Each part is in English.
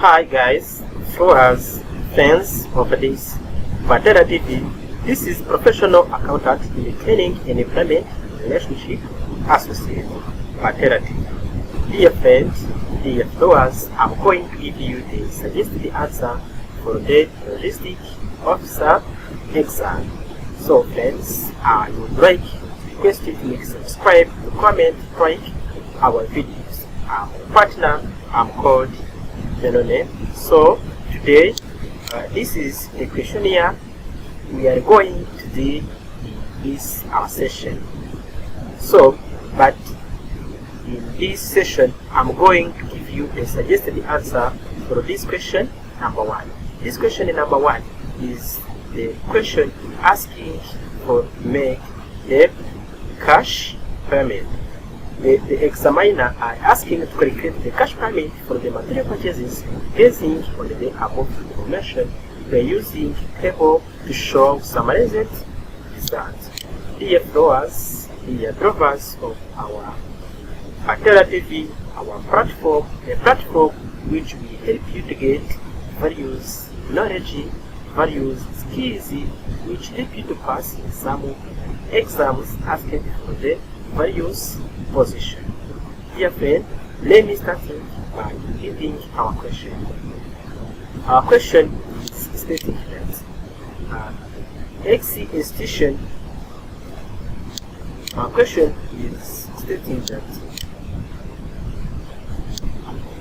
Hi guys, viewers, fans of this Patera TV. This is professional accountant in the training and employment relationship associate Patera TV. Dear friends, dear viewers, I'm going to give you the suggested answer for the logistic officer exam. So friends, I would like to request you to make subscribe, to comment, like our videos. I'm a partner, I'm called Benone. So today, this is the questionnaire we are going to do in this our session. So, but in this session, I'm going to give you a suggested answer for this question number 1. This question number 1 is the question asking for make the cash payment. The examiner are asking to calculate the cash payment for the material purchases basing on the above information by using table to show summarized results. Dear viewers, dear drovers of our Patera TV, our platform, a platform which will help you to get various knowledge, various skills which help you to pass some exams asking for the various position. Dear friend, let me start by reading our question. Our question is stating that X institution. Our question is stating that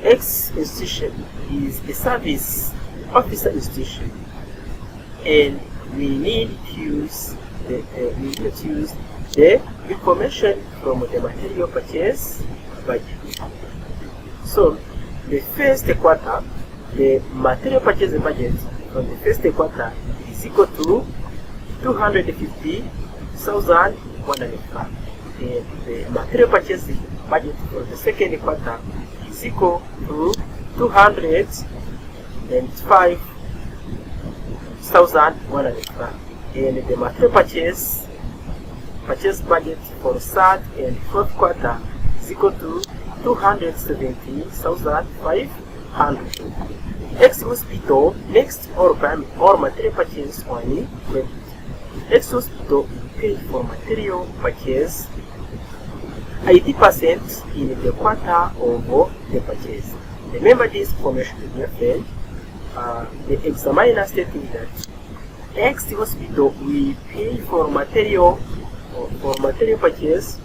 X institution is a service officer institution, and we need to use the information from the material purchase budget. So the first quarter, the material purchase budget from the first quarter is equal to 250,105, and the material purchase budget for the second quarter is equal to 205,105, and the material purchase budget for third and fourth quarter is equal to 270,500. X hospital next all material purchase only credit. X hospital will pay for material purchase 80% in the quarter of the purchase. Remember this information, dear friend. The examiner stating that X hospital will pay for material purchase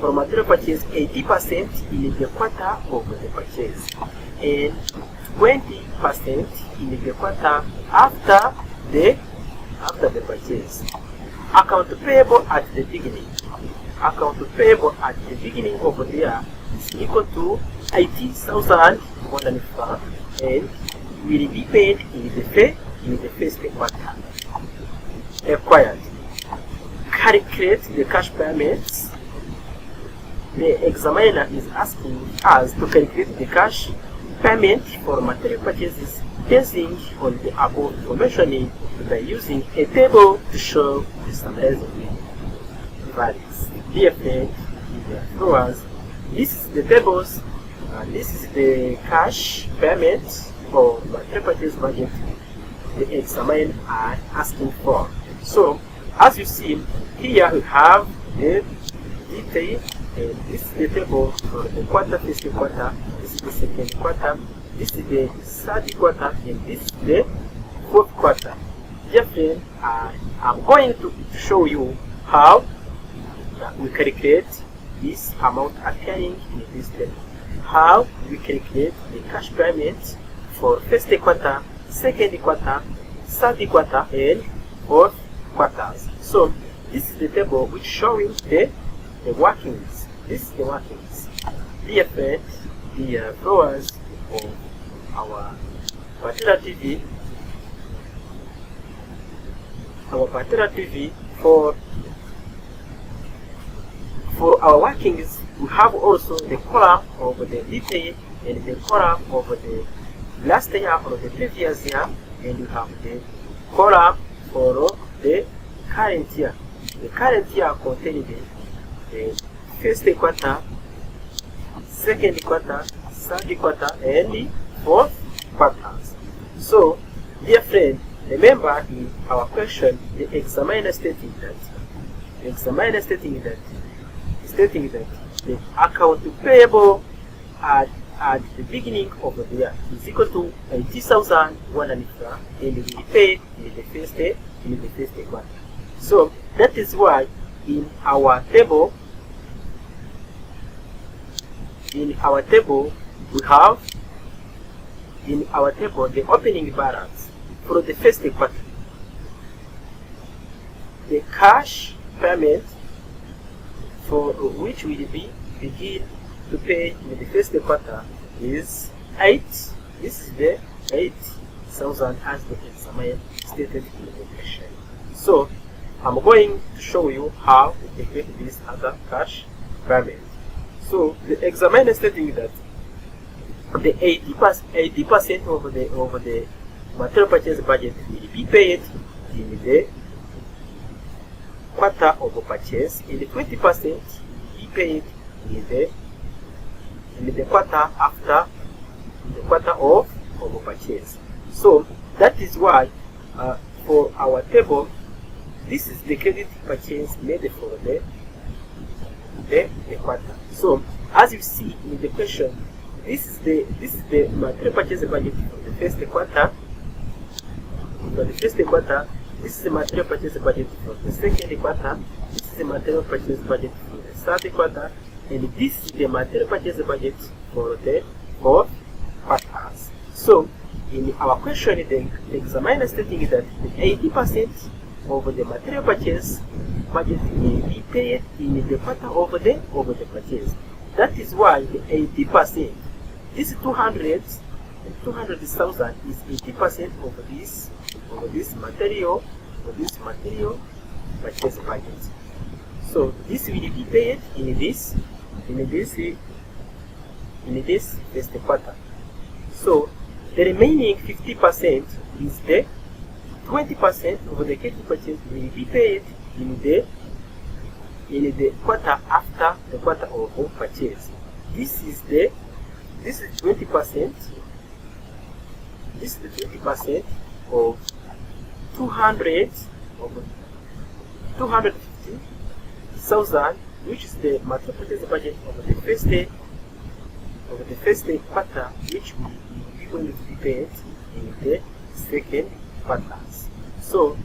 80% in the quarter of the purchase and 20% in the quarter after the purchase. Account payable at the beginning. Account payable at the beginning of the year is equal to 80,105 and will be paid in the first quarter. Required. Calculate the cash payments. The examiner is asking us to calculate the cash payment for material purchases basing on the above information by using a table to show the summarized values. Dear friends, dear viewers, this is the tables. This is the cash payment for material purchase budget the examiner are asking for. So, as you see, here we have the detail, and this is the table for the quarter, first quarter, this is the second quarter, this is the third quarter, and this is the fourth quarter. Dear friend, I'm going to show you how we calculate this amount appearing in this table. How we calculate the cash payment for first quarter, second quarter, third quarter, and fourth quarters. So this is the table which showing the workings. This is the workings. Dear friends, dear viewers of our Patera TV, for our workings, we have also the column of the detail and the column of the last year or the previous year, and you have the column for the current year. The current year contains the first quarter, second quarter, third quarter, and the fourth quarters. So, dear friend, remember in our question, the examiner stating that the account payable at the beginning of the year is equal to 80,100 and will be paid in the first day, quarter. So that is why in our table we have the opening balance for the first quarter. The cash payment for which will be begin to pay in the first quarter is 8. This is the 8,000 as the examiner stated in the question. So I'm going to show you how to calculate this other cash payment. So the examiner stating that the 80% of the material purchase budget will be paid in the quarter of purchase, and the 20% will be paid in the quarter after the quarter of purchase. So that is why for our table, this is the credit purchase made for the quarter. So as you see in the question, this is the material purchase budget for the first quarter. For the first quarter, this is the material purchase budget for the second quarter. This is the material purchase budget for the third quarter, and this is the material purchase budget for the fourth quarters. So in our question, the examiner stating that 80% of the material purchase budget will be paid in the quarter of the purchase. That is why the 80%, this 200,000 is 80% of this material purchase budget. So this will be paid in this first quarter. So the remaining 50% is the 20% of the credit purchase will be paid in the quarter after the quarter of purchase. This is 20%. This is the 20% of 250,000, which is the material purchase budget of the first quarter, which will be going to be paid in the second quarters. So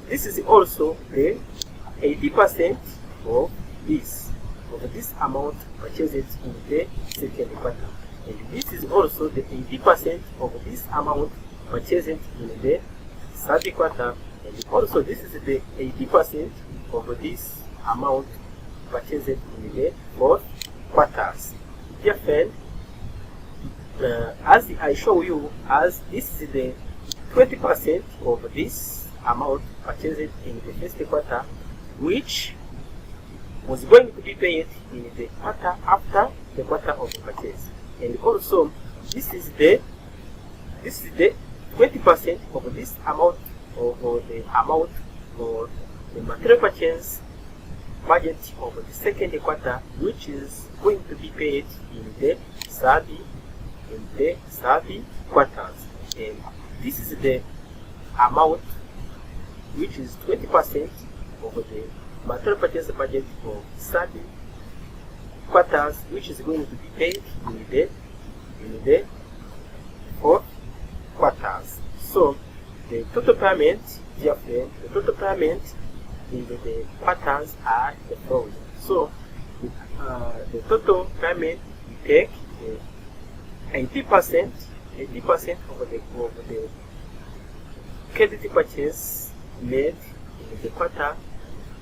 this is also the 80% of this amount purchased in the second quarter, and this is also the 80% of this amount purchased in the third quarter, and also this is the 80% of this amount purchased in the fourth quarters. Dear friend, as I show you, as this is the 20% of this amount purchased in the first quarter, which was going to be paid in the quarter after the quarter of purchase, and also this is the 20% of this amount of the amount for the material purchase budget of the second quarter, which is going to be paid in the third quarters, and this is the amount which is 20% of the material purchase budget of third quarters, which is going to be paid in the fourth quarters. So the total payment, dear friend, the total payment in the quarters are the following. So the total payment we take 80% of the credit purchase made in the quarter,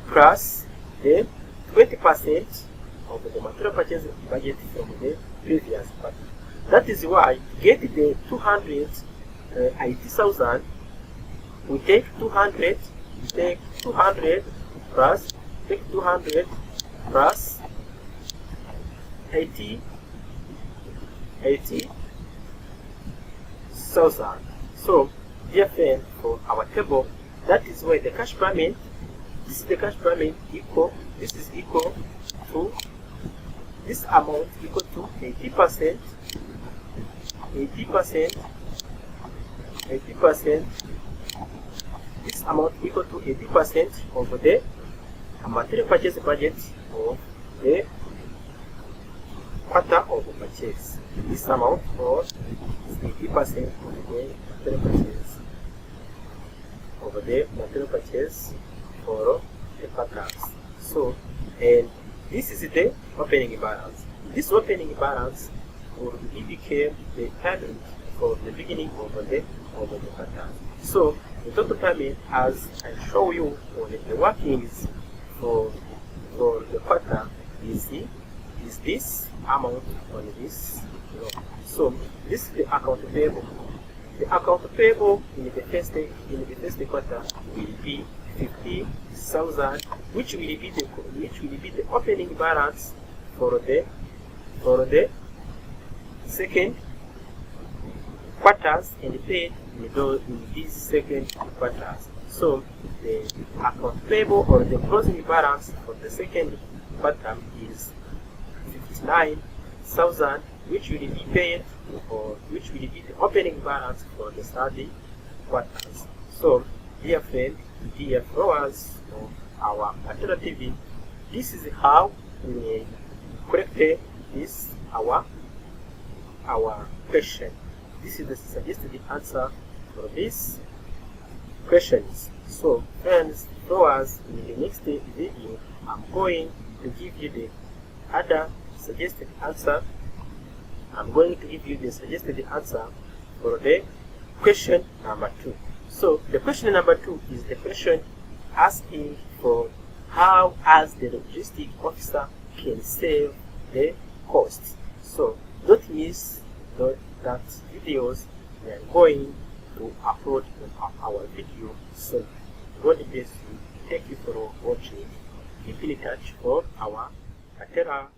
plus the 20% of the material purchase budget from the previous quarter. That is why to get the 280,000, we take 200 plus 80,000. So, dear friend, for our table, that is why the cash payment, this is the cash payment equal, this is equal to, this amount equal to 80% 80%, this amount equal to 80% of the material purchase budget of the quarter of purchase. This amount is 80% of the material purchase over the material purchase for the quarters. So, and this is the opening balance. This opening balance will become the payment for the beginning of the quarter. So the total payment, as I show you on the workings for the quarter, is this amount on this row. So this is the account payable. The account payable in the first quarter will be 50,000, which will be the opening balance for the second quarters and paid in these second quarters. So the account payable or the closing balance for the second quarter is 59,000, which will be paid, or which will be the opening balance for the third quarters. So dear friend, dear followers of our Patera TV, this is how we corrected this our question. This is the suggested answer for these questions. So friends, followers, in the next video I'm going to give you the other suggested answer. I'm going to give you the suggested answer for the question number 2. So the question number 2 is the question asking for how as the logistic officer can save the costs. So don't miss that videos. We are going to upload our video soon. God bless you. Thank you for watching. Keep in touch for our Patera